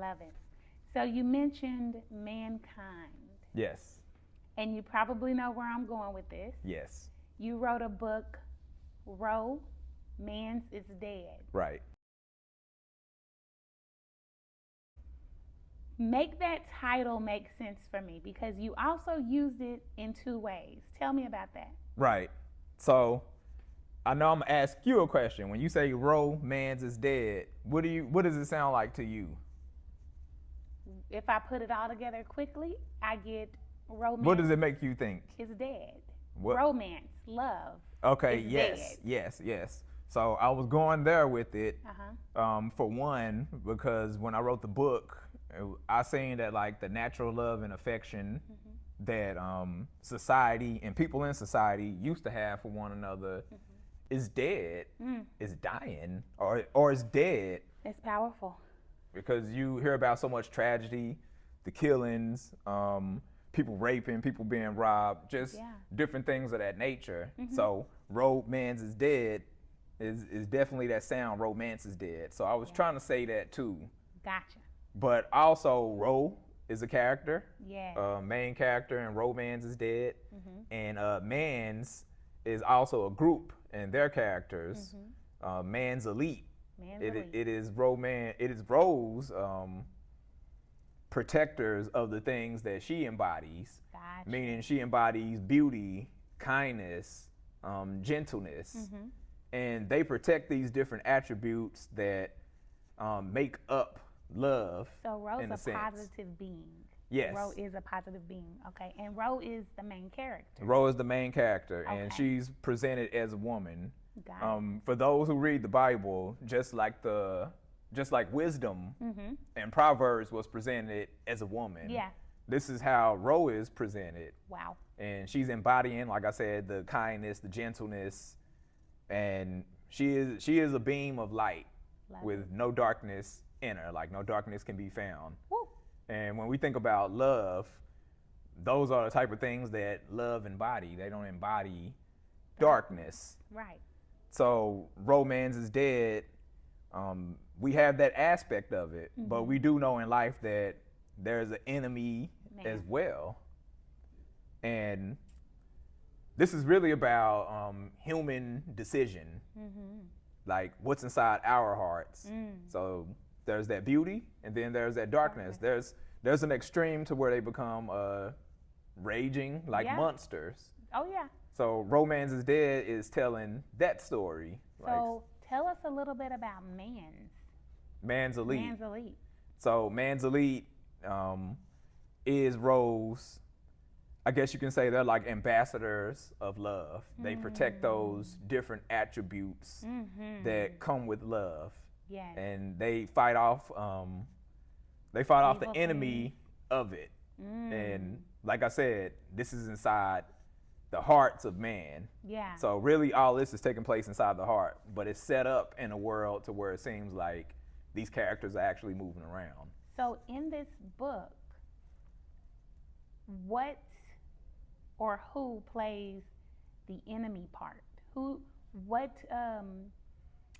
love it. So you mentioned mankind. Yes. And you probably know where I'm going with this. Yes. You wrote a book, Ro, Man's is Dead. Right. Make that title make sense for me because you also used it in two ways. Tell me about that. Right. So I know I'm gonna ask you a question. When you say Ro, Man's is Dead, what does it sound like to you? If I put it all together quickly, I get romance. What does it make you think? Is dead. What? Romance, love. Okay, is yes, dead. yes. So I was going there with it. Uh-huh. For one, because when I wrote the book, I seen that like the natural love and affection that society and people in society used to have for one another is dead, is dying, or is dead. It's powerful. Because you hear about so much tragedy, the killings, people raping, people being robbed, just different things of that nature. So romance is dead is definitely that sound, romance is dead. So I was trying to say that too. Gotcha. But also Ro is a character, main character, and romance is dead. And Mans is also a group and their characters. Man's Elite. It is Ro's protectors of the things that she embodies. Gotcha. Meaning she embodies beauty, kindness, gentleness, and they protect these different attributes that make up love. So Ro's in a sense. Positive being. Yes. Ro is a positive being. Okay, and Ro is the main character. Ro is the main character, and she's presented as a woman. For those who read the Bible, just like wisdom and Proverbs was presented as a woman. Yeah. This is how Ro is presented. Wow. And she's embodying, like I said, the kindness, the gentleness, and she is a beam of light with no darkness in her. Like no darkness can be found. Woo. And when we think about love, those are the type of things that love embody. They don't embody darkness. Right. So romance is dead. We have that aspect of it, but we do know in life that there's an enemy as well. And this is really about human decision, like what's inside our hearts. So there's that beauty, and then there's that darkness. There's an extreme to where they become raging like monsters. Oh yeah. So Romance is Dead is telling that story. So tell us a little bit about Man's Elite. Man's Elite. So Man's Elite is Ro's, I guess you can say they're like ambassadors of love. They protect those different attributes that come with love. Yes. And they fight off the enemy of it. And like I said, this is inside the hearts of man. Yeah. So really all this is taking place inside the heart, but it's set up in a world to where it seems like these characters are actually moving around. So in this book, what or who plays the enemy part? What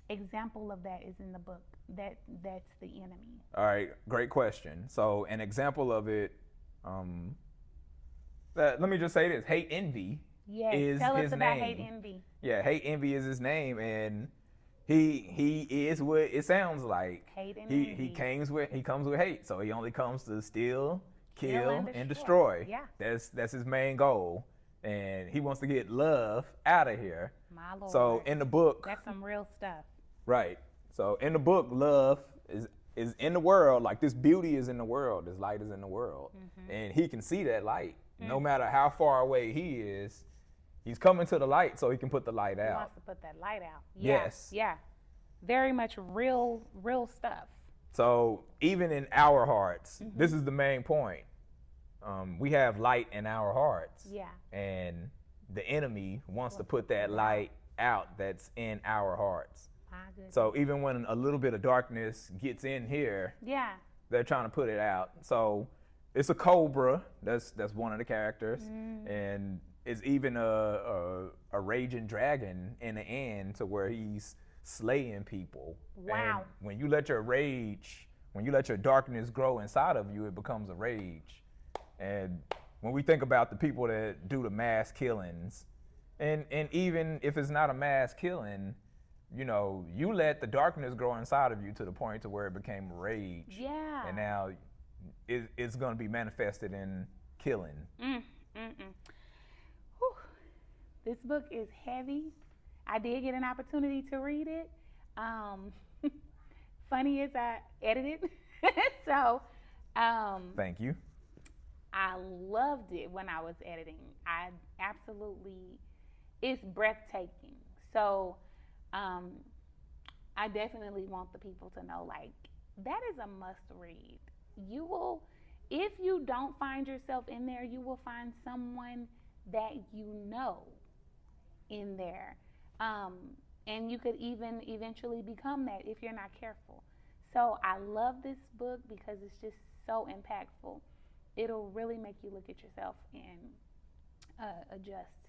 example of that is in the book that's the enemy? All right, great question. So an example of it, let me just say this: Hate Envy is tell us his about name. Hate Envy. Yeah, Hate Envy is his name, and he is what it sounds like. Hate and envy. He comes with hate, so he only comes to steal, kill, and destroy. Yeah, that's his main goal, and he wants to get love out of here. My Lord. So in the book, that's some real stuff. Right. So in the book, love is in the world. Like this beauty is in the world. This light is in the world, and he can see that light. No matter how far away he is, he's coming to the light so he can put the light out. He wants to put that light out. Yeah, yes. Yeah. Very much real stuff. So even in our hearts, this is the main point. We have light in our hearts. Yeah. And the enemy wants to put that light out that's in our hearts. My goodness. So even when a little bit of darkness gets in here, they're trying to put it out. So it's a cobra. That's one of the characters, and it's even a raging dragon in the end, to where he's slaying people. Wow! And when you let your rage when you let your darkness grow inside of you, it becomes a rage. And when we think about the people that do the mass killings, and even if it's not a mass killing, you know, you let the darkness grow inside of you to the point to where it became rage. Yeah. And now it's going to be manifested in killing. Whew. This book is heavy. I did get an opportunity to read it. Funny as I edited. So, Thank you. I loved it when I was editing. I absolutely, it's breathtaking. So, I definitely want the people to know, like, that is a must read. You will, if you don't find yourself in there, you will find someone that you know in there. And you could even eventually become that if you're not careful. So I love this book because it's just so impactful. It'll really make you look at yourself and adjust.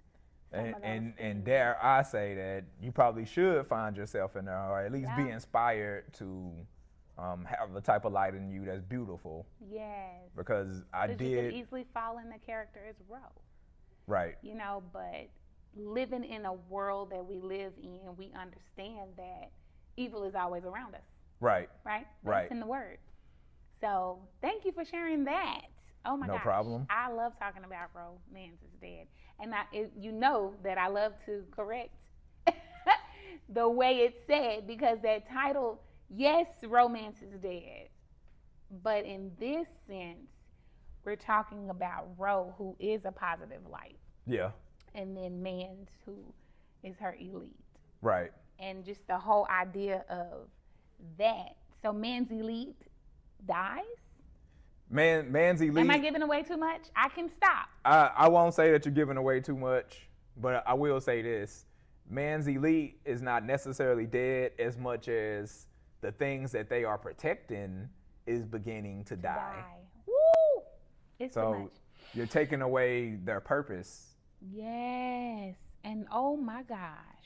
And dare I say that you probably should find yourself in there, or at least be inspired to have the type of light in you that's beautiful. Yes. Because you could easily fall in the character as Ro. Right. You know, but living in a world that we live in, we understand that evil is always around us. Right. Right? Right. That's in the word. So thank you for sharing that. Oh my gosh. No problem. I love talking about Romance is Dead. And you know that I love to correct the way it's said, because that title, yes, romance is dead. But in this sense, we're talking about Ro, who is a positive light. Yeah. And then Mans, who is her elite. Right. And just the whole idea of that. So Mans elite dies? Man's elite. Am I giving away too much? I can stop. I won't say that you're giving away too much, but I will say this. Man's elite is not necessarily dead as much as the things that they are protecting is beginning to die. Woo! It's so too much. You're taking away their purpose. Yes. And oh my gosh.